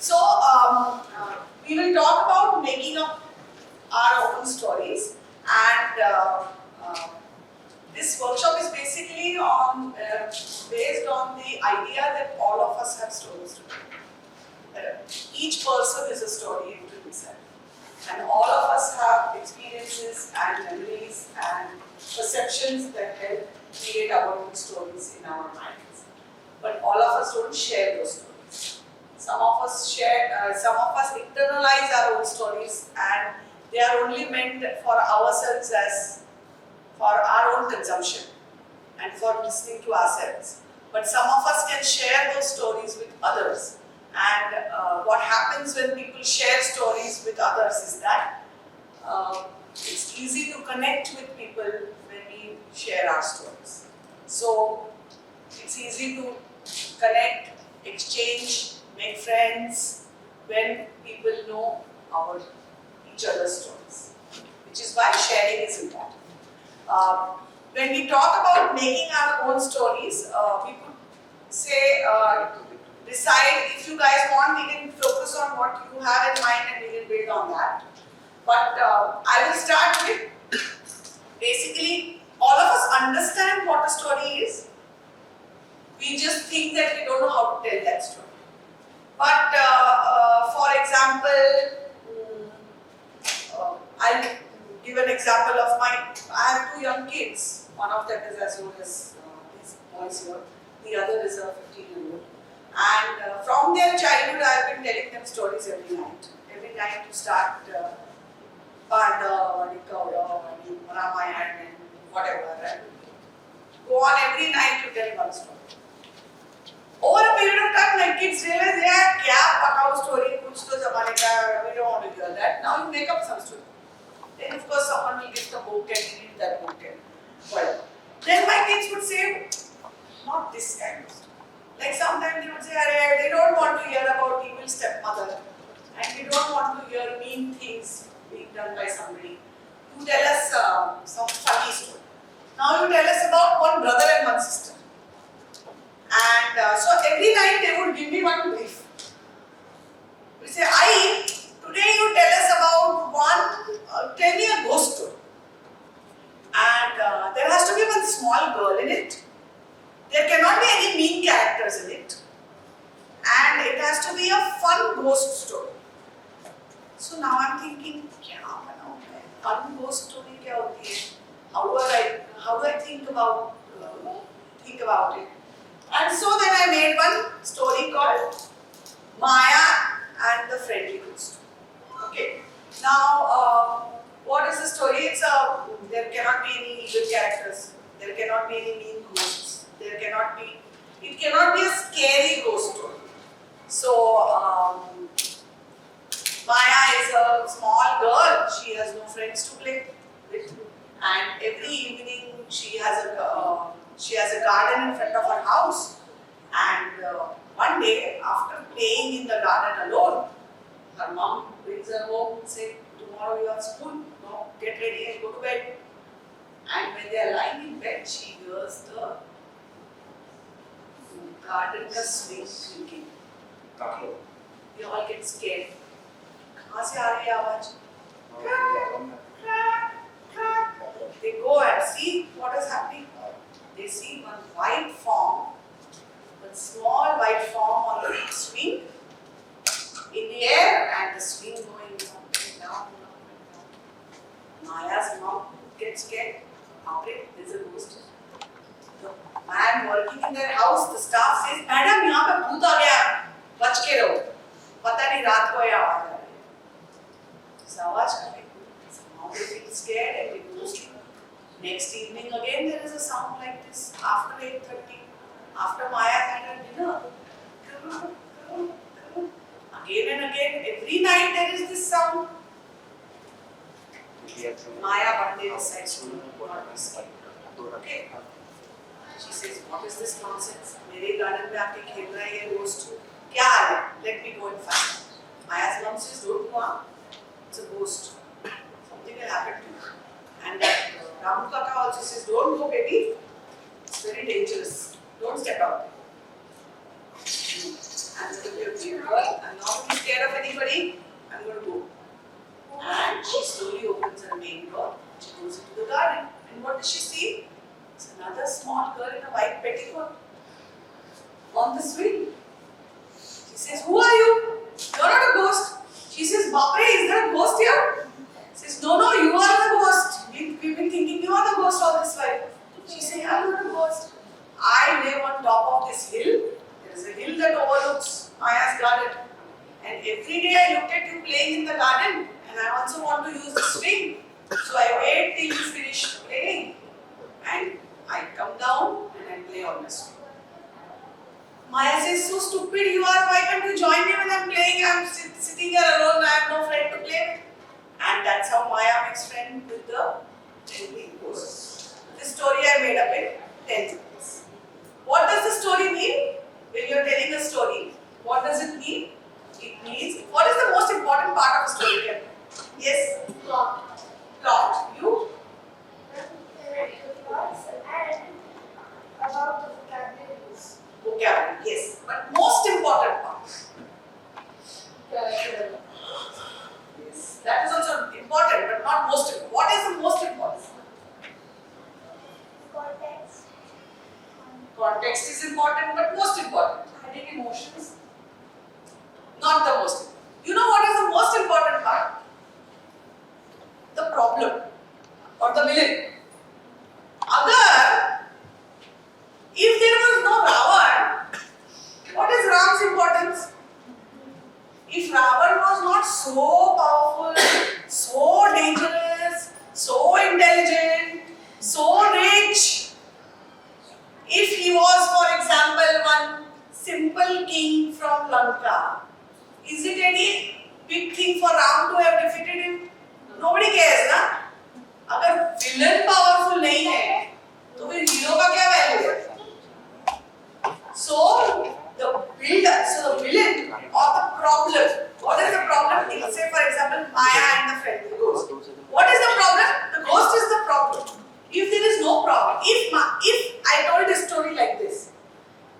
So we will talk about making up our own stories, and this workshop is basically on based on the idea that all of us have stories to tell. Each person is a story into himself, and all of us have experiences and memories and perceptions that help create our own stories in our minds. But all of us don't share those stories. Some of us internalize our own stories, and they are only meant for ourselves, as for our own consumption and for listening to ourselves. But some of us can share those stories with others. And what happens when people share stories with others is that it's easy to connect with people when we share our stories. So it's easy to connect, exchange, make friends when people know each other's stories, which is why sharing is important. When we talk about making our own stories, we could say, decide, if you guys want, we can focus on what you have in mind and we can build on that. But I will start with, basically, all of us understand what a story is. We just think that we don't know how to tell that story. But for example, I'll give an example of I have two young kids. One of them is as old as these boys here. The other is a 15-year-old. And from their childhood, I have been telling them stories every night. Every night to start Panda, Ramayana, and whatever. Right? Go on every night to tell one story. Over a period of time, my kids realize, yeah, kya pakao story, kuch to zamane ka, we don't want to hear that. Now you make up some story. Then of course someone will get the book and read that book and whatever. Then my kids would say, not this kind of story. Like sometimes they would say, they don't want to hear about evil stepmother, and we don't want to hear mean things being done by somebody. You tell us some funny story. Now you tell us about one brother and one sister. And so every night they would give me one brief. We say, today you tell us about tell me a ghost story. And there has to be one small girl in it. There cannot be any mean characters in it. And it has to be a fun ghost story. So now I'm thinking, fun ghost story kya hoti hai? How do I think about it? And so then I made one story called Maya and the Friendly Ghost. Okay. Now, what is the story? There cannot be any evil characters. There cannot be any mean ghosts. It cannot be a scary ghost story. So, Maya is a small girl. She has no friends to play with. And every evening she has a garden in front of her house. And one day, after playing in the garden alone, her mom brings her home and says, tomorrow you have school, no, get ready and go to bed. And when they are lying in bed, she hears the garden ka swing creaking. They all get scared. कहाँ से आ रही है आवाज? They go and see what is happening. They see one white form, one small white form on a big swing in the air, and the swing going up and down. Maya's mom gets scared. There's a ghost. The man working in their house, the staff says, "Madam, यहाँ पे भूत आ गया, बच के रहो. पता नहीं रात को ये आवाज आ रही है." So आवाज आ रही है. So now they feel scared and they go to sleep. Next evening again there is a sound like this after 8:30, after Maya had her dinner. Again and again, every night there is this sound. Maya one day decides to not be scared. Okay. She says, what is this nonsense? मेरे garden में आके खेल रहा है ये ghost. क्या हाल है? Let me go and find. Maya's mom says, don't go on. It's a ghost. Something will happen to you. And Ramu Kaka also says, don't go baby. It's very dangerous. Don't step out. And the girl, and now another small girl in a white petticoat on the swing. She says, "Who are you? You're not a ghost." She says, "Bapre, is there a ghost here?" She says, "No, you are the ghost. We've been thinking you are the ghost all this while." She says, "I'm not a ghost. I live on top of this hill. There is a hill that overlooks Maya's garden. And every day I looked at you playing in the garden, and I also want to use the swing. So I wait till you finish playing, and I come down and I play on the swing." Maya says, "So stupid you are, why can't you join me when I'm playing? I'm sitting here alone, I have no friend to play with." And that's how Maya makes friend with the reliving ghost. This story I made up in 10 seconds. What does the story mean? When you're telling a story, what does it mean? It means, what is the most important part of a story here? Yes? Plot. Plot. You? Plots and about the vocabularies. Vocabulary. Yes. But most important part. Character. Yes. That is also important, but not most important. What is the most important? Context. Context is important, but most important. Adding emotions. Not the most. You know what is the most important part? The problem or the villain. Agar, if there was no Ravan, what is Ram's importance? If Ravan was not so powerful, so dangerous, so intelligent, so rich, if he was, for example, one simple king from Lanka, is it any big thing for Ram to have defeated him? Nobody cares, na? अगर villain powerful नहीं है, तो फिर hero का क्या value है? So the villain or the problem. What is the problem? Say for example, Maya and the friend, the ghost. What is the problem? The ghost is the problem. If there is no problem, if I told this story like this,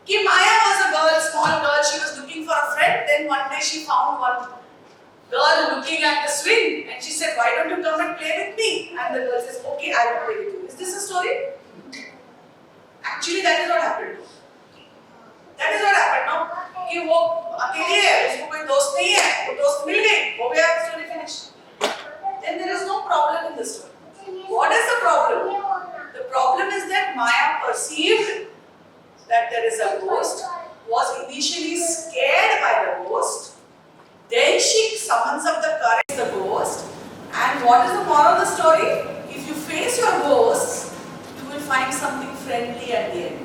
कि Maya was a girl, small girl, she was looking for a friend. Then one day she found one girl looking at the swing, and she said, "Why don't you come and play with me?" And the girl says, "Okay, I will play with you." Is this a story? Actually, that is what happened. That is what happened, no? कि वो अकेली है, उसको कोई दोस्त नहीं है, वो दोस्त मिल गई, हो गया, story finished. Then there is no problem in the story. What is the problem? The problem is that Maya perceived that there is a ghost, was initially scared by the ghost, then she summons up the courage of the ghost, and what is the moral of the story? If you face your ghosts, you will find something friendly at the end.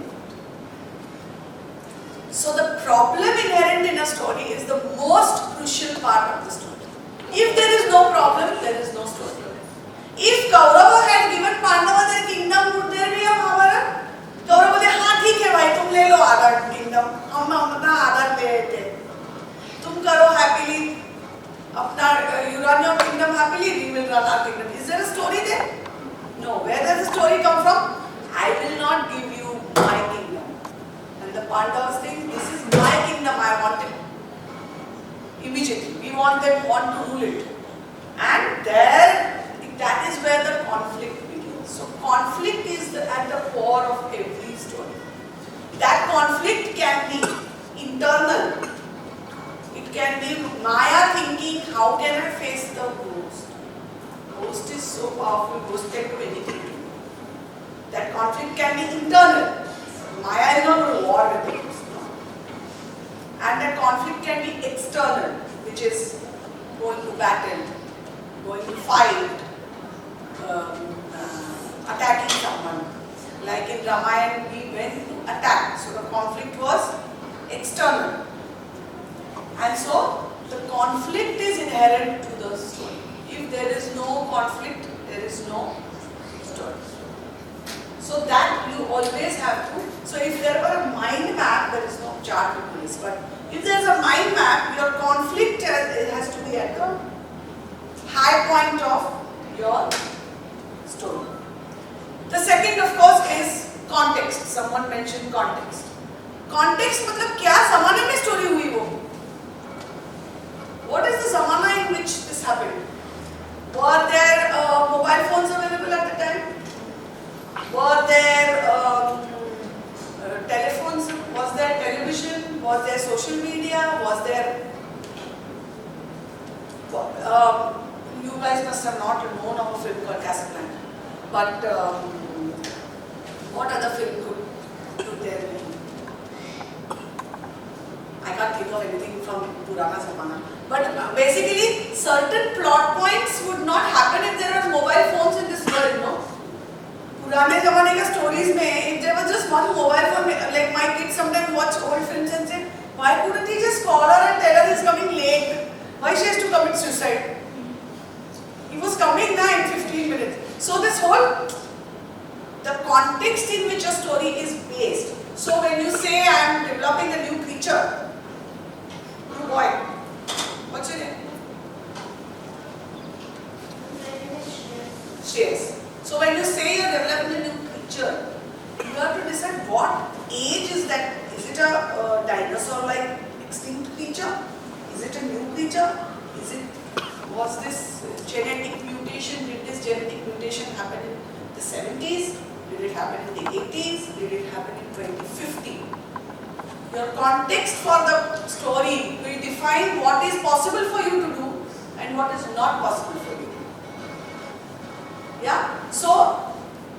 So the problem inherent in a story is the most crucial part of the story. If there is no problem, there is no story. If Kaurava had given Pandava their kingdom, would there be a Mahabharata? Kaurava बोले, हाँ ठीक है भाई, तुम ले लो आधा kingdom, हम अपना आधा ले लेते हैं, तुम करो happily, अपना you run your kingdom happily, we will run our kingdom. Is there a story there? No. Where does the story come from? I will not give you my kingdom. And the Pandavas think, this is my kingdom, I want it. Immediately, we want to rule it. And that is where the conflict begins. So conflict is at the core of every story. That conflict can be internal. It can be Maya thinking, how can I face the ghost? Ghost is so powerful, ghost can do anything. That conflict can be internal. Maya is not going to war with the ghost. No. And that conflict can be external, which is going to battle, going to fight, attacking someone. Like in Ramayana, we went to attack. So the conflict was external. And so the conflict is inherent to the story. If there is no conflict, there is no story. So that you always have to. So if there were a mind map, there is no chart to police. But if there is a mind map, your conflict has to be at the high point of your story. The second, of course, is context. Someone mentioned context. Context मतलब क्या ज़माने में story हुई वो? What is the zamana in which this happened? Were there mobile phones available at the time? Were there there social media? Was there? You guys must have not known of a film called Casablanca. But what other film could there be? I can't think of anything from Purana Zamana. But basically, certain plot points would not happen if there were mobile phones in this world, no? पुराने ज़माने के stories में, if there was just one mobile phone, like my kids sometimes watch old films and say, why couldn't he just call her and tell her he's coming late? Why she has to commit suicide? He was coming now in 15 minutes. So this whole, the context in which a story is based. So when you say I am developing a new creature, new boy, what's your name? Shares. So when you say you are developing a new creature, you have to decide what age is that. Is it a dinosaur-like extinct creature? Is it a new creature? Was this genetic mutation? Did this genetic mutation happen in the 70s? Did it happen in the 80s? Did it happen in 2050? Your context for the story will define what is possible for you to do and what is not possible for you to do. Yeah? So,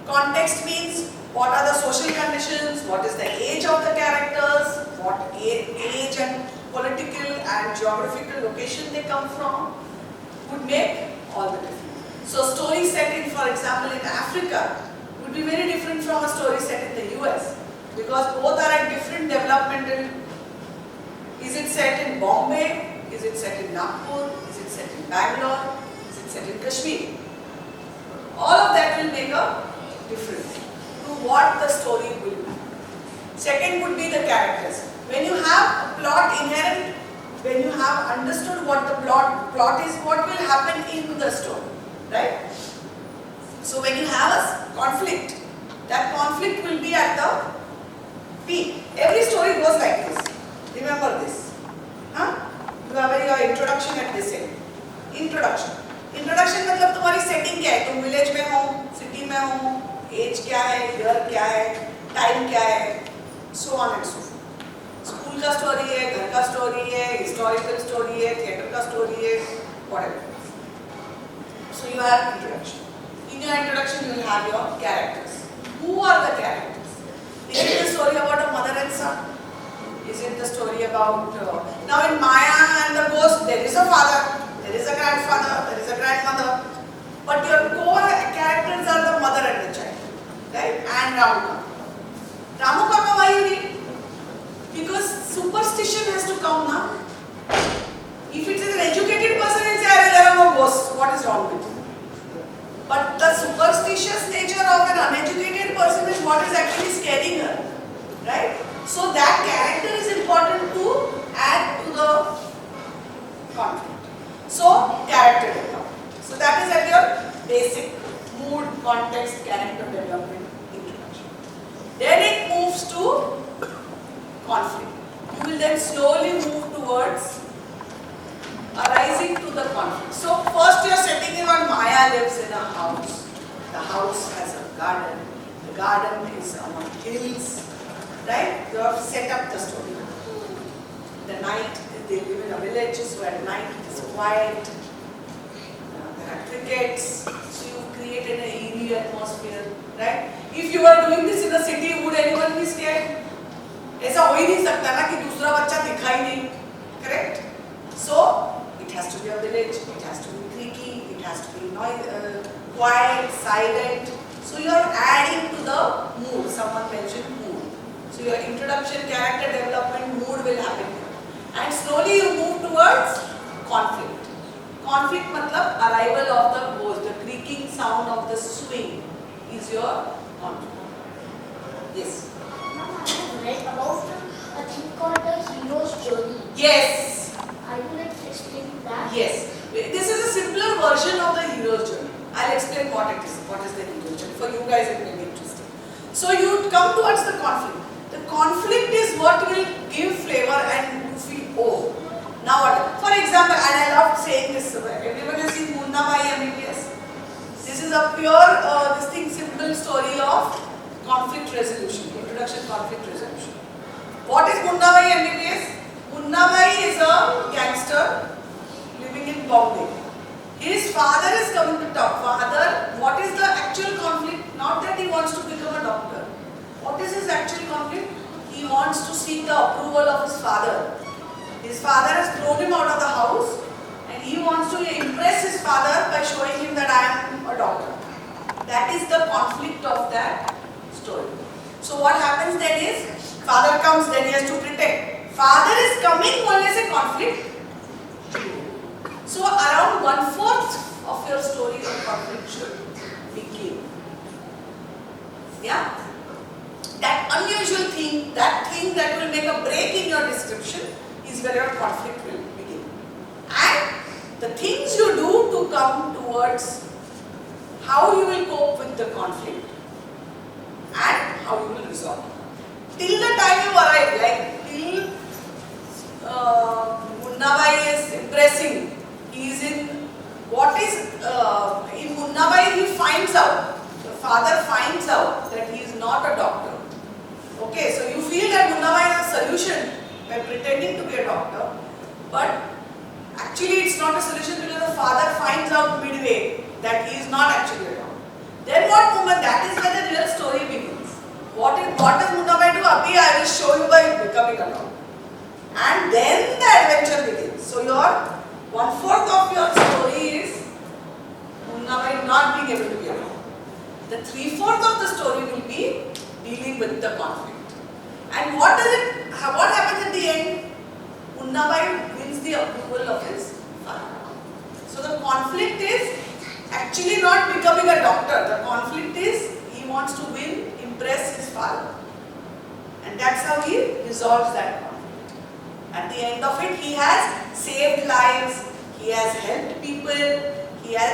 context means what are the social conditions, what is the age of the characters, what age and political and geographical location they come from would make all the difference. So, story set in, for example, in Africa would be very different from a story set in the US because both are at different developmental. Is it set in Bombay? Is it set in Nagpur? Is it set in Bangalore? Is it set in Kashmir? All of that will make a difference to what the story will be. Second would be the characters. When you have a plot inherent, when you have understood what the plot is, what will happen in the story, right? So when you have a conflict, that conflict will be at the peak. Every story goes like this. Remember this. Huh? You have your introduction at this end. Introduction. Introduction मतलब तुम्हारी setting क्या है, तुम village में हो, city में हो, as क्या है, ईयर क्या है, टाइम क्या है, so on and so forth. School का स्टोरी है, घर का स्टोरी है, हिस्टोरिकल स्टोरी है, थिएटर का स्टोरी है, whatever. So you have introduction. In your introduction you will have your characters. Who are the characters? Is it the story about a mother and son? Is it the story about now in Maya and the Ghost there is a father, there is a grandfather, there is a grandmother, but your core characters are the mother and the child, right? And Ramukama, why you need? Because superstition has to come now. If it is an educated person, he'll say, there are no ghosts, what is wrong with you? But the superstitious nature of an uneducated person is what is actually scaring her, right? So that character is important to add to the conflict. So, character development. So that is at your basic mood, context, character development introduction. Then it moves to conflict. You will then slowly move towards arising to the conflict. So first you are setting in on Maya lives in a house. The house has a garden. The garden is among hills. Right? You have set up the story. The night, they live in a village, so at night it is quiet. There are crickets. So you created an eerie atmosphere. Right? If you are doing this in a city, would anyone be scared? ऐसा हो ही नहीं सकता ना कि दूसरा बच्चा दिखाई नहीं. Correct? So it has to be a village. It has to be creaky. It has to be quiet, silent. So you are adding to the mood. Someone mentioned mood. So your introduction, character development, mood will happen here. And slowly you move towards conflict. Conflict matlab arrival of the ghost, the creaking sound of the swing is your conflict. Yes. Right, about a thing called the hero's journey. Yes. Are you like explaining that? Yes. This is a simpler version of the hero's journey. I'll explain what it is. What is the hero's journey? For you guys it may be interesting. So you come towards the conflict. The conflict is what will give flavor and you feel, oh. Now what? For example, and I love saying this, everyone has seen Janhavi MBBS. This is a pure, simple story of conflict resolution, introduction conflict resolution. What is Janhavi MBBS? Munna Bhai is a gangster living in Bombay. His father is coming to talk. Father, what is the actual conflict? Not that he wants to become a doctor. What is his actual conflict? He wants to seek the approval of his father. His father has thrown him out of the house and he wants to impress his father by showing him that I am a doctor. That is the conflict of that story. So what happens then is, father comes, then he has to pretend. Father is coming, one is a conflict. So around 1/4 of your story of conflict should begin. Yeah? That unusual thing, that thing that will make a break in your description is where your conflict will begin. And the things you do to come towards how you will cope with the conflict and how you will resolve it. Till the time you arrive, like till Munna Bhai is impressing, he is in Munna Bhai he finds out, the father finds out that he is not a doctor. Okay, so you feel that Munna Bhai has a solution by pretending to be a doctor, but actually it's not a solution because the father finds out midway that he is not actually a doctor. Then what moment, that is where the real story begins. What does Munna Bhai do? Abhi I will show you by becoming a doctor. And then the adventure begins. So your 1/4 of your story is Munna Bhai not being able to be a doctor. The 3/4 of the story will be dealing with the conflict. And what happens at the end? Munna Bhai wins the approval of his father. So the conflict is actually not becoming a doctor. The conflict is he wants to impress his father. And that's how he resolves that conflict. At the end of it, he has saved lives, he has helped people,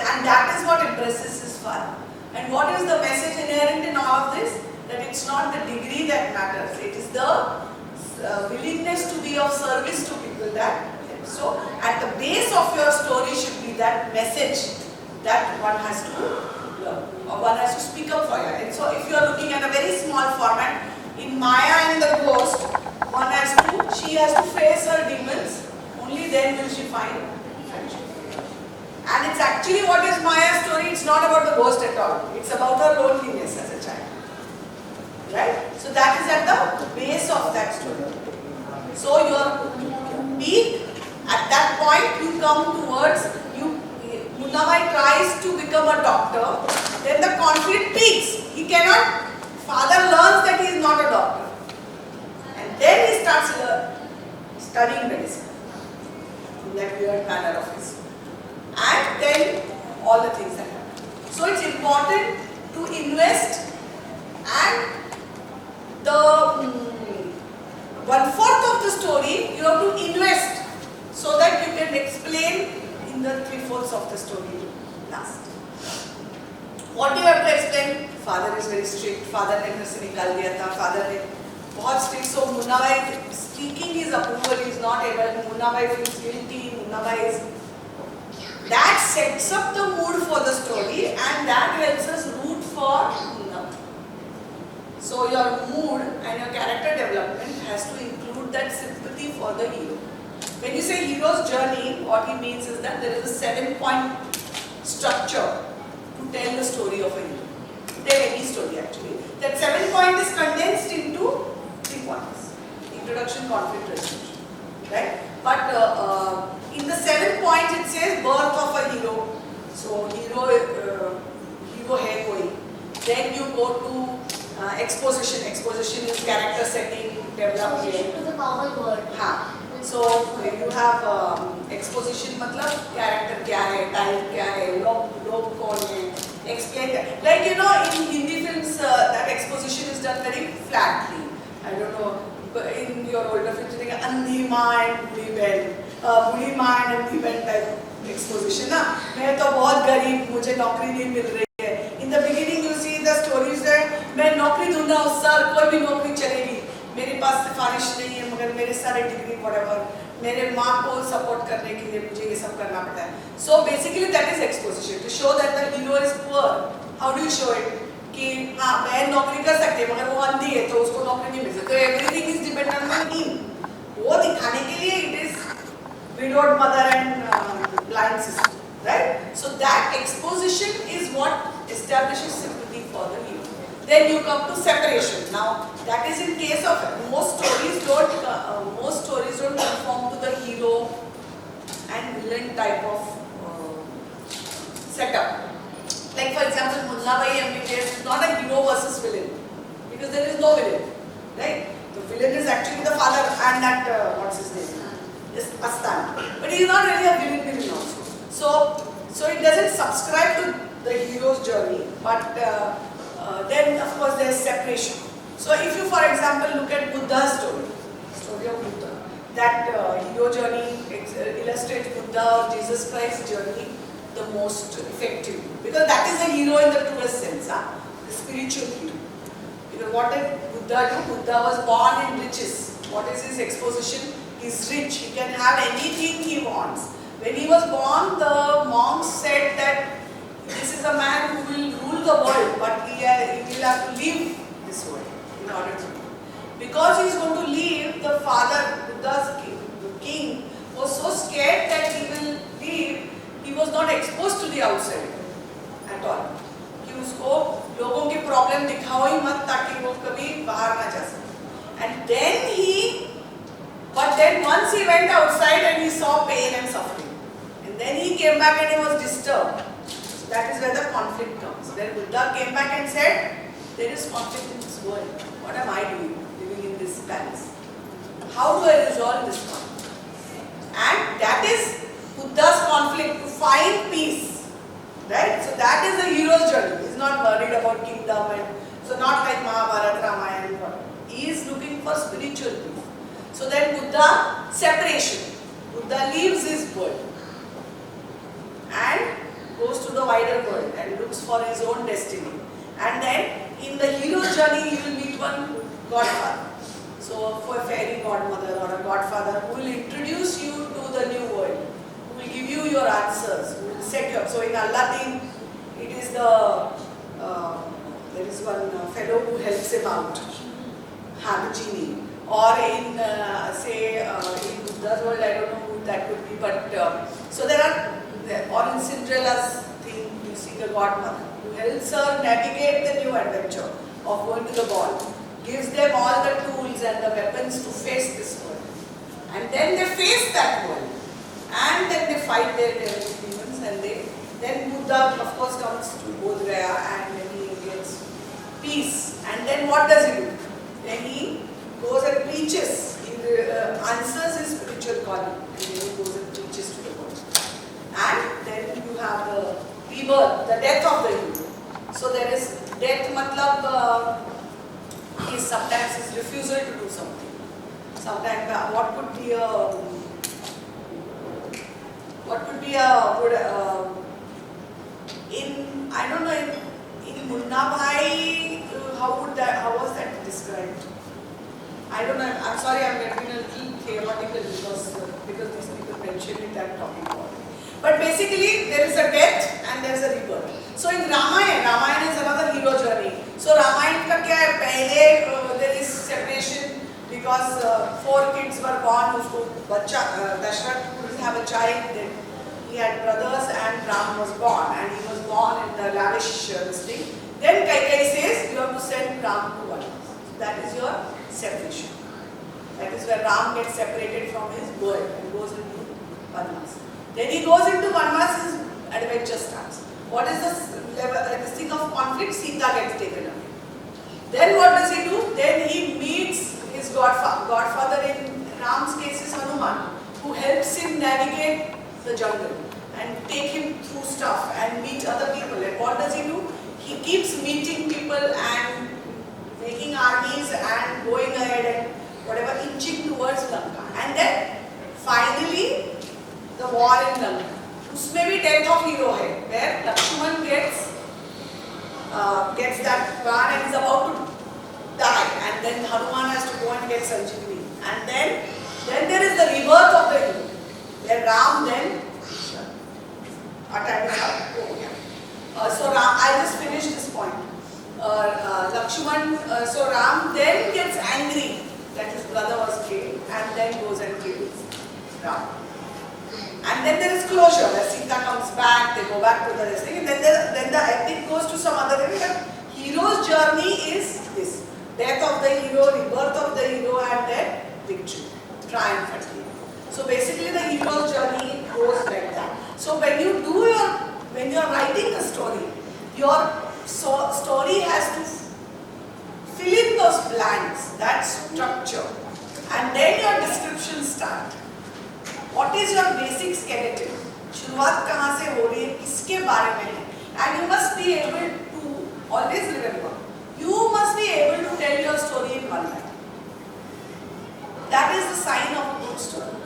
and that is what impresses his father. And what is the message inherent in all of this? That it's not the degree that matters, it is the willingness to be of service to people that helps. So at the base of your story should be that message that one has to learn, or one has to speak up for you. And so if you are looking at a very small format, in Maya and the Ghost, she has to face her demons, only then will she find friendship. And it's actually what is Maya's story, it's not about the ghost at all, it's about her loneliness as a child. Right? So that is at the base of that story. So your peak, at that point you come towards, Munna Bhai tries to become a doctor, then the conflict peaks. He cannot, father learns that he is not a doctor. And then he starts studying medicine in that weird manner of his. And then all the things that happen. So it's important to invest, and the 1/4 of the story you have to invest so that you can explain in the 3/4 of the story last. What do you have to explain? Father is very strict, father ने घर से निकाल दिया था, father ने बहुत strict, so Munna Bhai seeking his approval is not able, Munna Bhai feels guilty, Munna Bhai is, that sets up the mood for the story and that helps us root for Munna Bhai. So your mood and your character development has to include that sympathy for the hero. When you say hero's journey, what he means is that there is a 7-point structure to tell the story of a hero. Tell any story actually. That 7-point is condensed into 3 points. Introduction, conflict, resolution. Right? But in the 7 points it says birth of a hero. So hero hai koi. Then you go to exposition. Exposition is character setting, development. Exposition to the common word. So you have exposition मतलब character क्या है, type क्या है, लोग कौन है, explain that. Like in Hindi films that exposition is done very flatly. I don't know, in your older films you think अंधी माँ and बुढ़ी बहन, बुढ़ी माँ and अंधी बहन type exposition ना. मैं तो बहुत गरीब, मुझे नौकरी नहीं मिल रही है. In the beginning you see the stories that मैं नौकरी ढूंढ रहा हूँ सर, कोई भी नौकरी चलेगी. मेरे पास सिफारिश नहीं है मगर मेरे सारे डिग्री whatever, मेरे माँ को सपोर्ट करने के लिए मुझे ये सब करना पड़ता है. So basically that is exposition to show that the hero is poor. How do you show it? कि हाँ बहन नौकरी कर सकती है मगर वो अंधी है तो उसको नौकरी नहीं मिल सकती. तो everything is dependent on him. वो दिखाने के लिए it is widowed mother and blind sister, right? So that exposition is what establishes sympathy for the hero. Then you come to separation. Now that is in case of most stories don't conform to the hero and villain type of setup. Like for example, Munna Bhai MBBS is not a hero versus villain because there is no villain, right? The villain is actually the father and that what's his name? Is Astan. But he is not really a villain also. So it doesn't subscribe to the hero's journey, but then of course there is separation. So if you, for example, look at Buddha's story of Buddha, that hero journey illustrates Buddha or Jesus Christ's journey the most effective, because that is the hero in the truest sense, the spiritual hero. Because what did Buddha do? Buddha was born in riches. What is his exposition? He is rich. He can have anything he wants. When he was born, the monks said that this is a man who will rule the world, but he will have to leave this world in order to rule. Because he is going to leave, the father, Buddha's king, was so scared that he will leave. He was not exposed to the outside at all. कि उसको लोगों की problem दिखाओ ही मत ताकि वो कभी बाहर ना जा सके. And then once he went outside and he saw pain and suffering, and then he came back and he was disturbed. So that is where the conflict comes. When Buddha came back and said, there is conflict in this world. What am I doing living in this palace? How do I resolve this conflict? And that is Buddha's conflict, to find peace, right? So that is the hero's journey. He is not worried about kingdom, and so not like Mahabharata, Ramayana. He is looking for spiritual peace. So then Buddha, separation. Buddha leaves his world and goes to the wider world and looks for his own destiny. And then in the hero's journey, he will meet one godfather. So for a fairy godmother or a godfather who will introduce you to the new world, who will give you your answers, who will set you up. So in Aladdin, it is there is one fellow who helps him out, the genie. Or in in Buddha's world, I don't know who that could be, but so there are, or in Cinderella's thing, you see the godmother who helps her navigate the new adventure of going to the ball, gives them all the tools and the weapons to face this world, and then they face that world, and then they fight their demons, and then Buddha of course comes to Bodh Gaya, and then he gets peace, and then what does he do? Then he goes and preaches, he answers his spiritual calling, and then he goes and preaches to the world. And then you have the rebirth, the death of the hero. So there is death, matlab is sometimes his refusal to do something. Sometimes what could be a good in, I don't know, in Munna Bhai, how was that described? I don't know. I'm sorry, I'm getting a little theoretical because these people mentioned it. I'm talking about it. But basically, there is a death and there is a rebirth. So in Ramayana is another hero journey. So Ramayana का क्या है? पहले there is separation because 4 kids were born. उसको बच्चा Dashrath couldn't have a child. Then he had brothers and Ram was born, and he was born in the lavish thing. Then Kaikai says you have to send Ram to Vanas. So that is your separation. That is where Ram gets separated from his world and goes into Vanas. Then he goes into Vanas, his adventure starts. What is this thing of conflict? Sita gets taken away. Then what does he do? Then he meets his godfather, in Ram's case is Hanuman, who helps him navigate the jungle and take him through stuff and meet other people. And what does he do? He keeps meeting people and making armies and going ahead and whatever, inching towards Lanka. And then finally the war in Lanka. उसमें भी death of hero है, where Lakshman gets that gun and is about to die, and then Hanuman has to go and get Sanjeevani. And then there is the rebirth of the hero, where Ram then so Ram, I just finished this point. Lakshman, so Ram then gets angry that his brother was killed, and then then goes and kills Ram. And then there is closure, where Sita comes back, they go back to the thing, and then the epic goes to some other way. But hero's journey is this: death of the hero, rebirth of the hero, and then victory, triumphantly. So basically, the hero's journey goes like that. So when you are writing a story, your story has to fill in those blanks, that structure, and then your description start. What is your basic skeleton? शुरुआत कहाँ से हो रही है, किसके बारे में है? And you must be able to always remember. You must be able to tell your story in one line. That is the sign of a good story.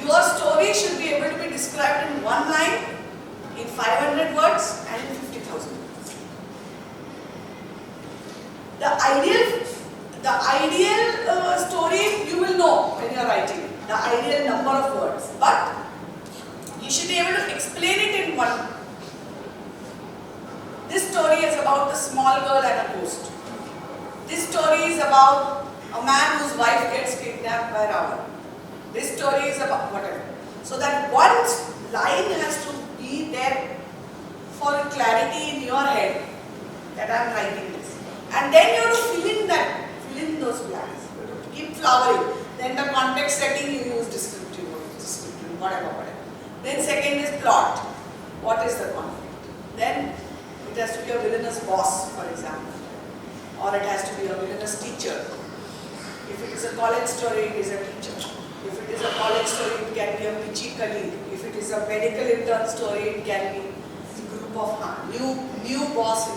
Your story should be able to be described in one line, in 500 words, and in 50,000 words. The ideal story you will know when you are writing it. The ideal number of words, but you should be able to explain it in one. This story is about a small girl and a ghost. This story is about a man whose wife gets kidnapped by Ravan. This story is about whatever. So that one line has to be there for clarity in your head that I am writing this. And then you have to fill in those blanks. You have to keep flowering. Then the context setting you use descriptive, whatever. Then second is plot. What is the conflict? Then it has to be a villainous boss, for example. Or it has to be a villainous teacher. If it is a college story, it is a teacher. If it is a college story, it can be a pitchy colleague. If it is a medical intern story, it can be a group of new boss,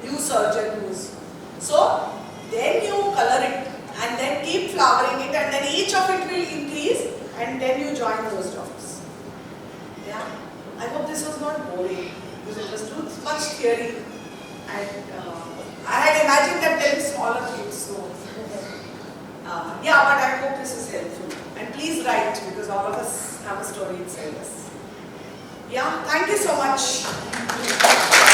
new surgeon who's. So then you color it. And then keep flowering it, and then each of it will increase, and then you join those dots. Yeah, I hope this was not boring, because it was too much theory, and I had imagined that there is smaller kids. So yeah, but I hope this is helpful. And please write, because all of us have a story inside us. Yeah, thank you so much.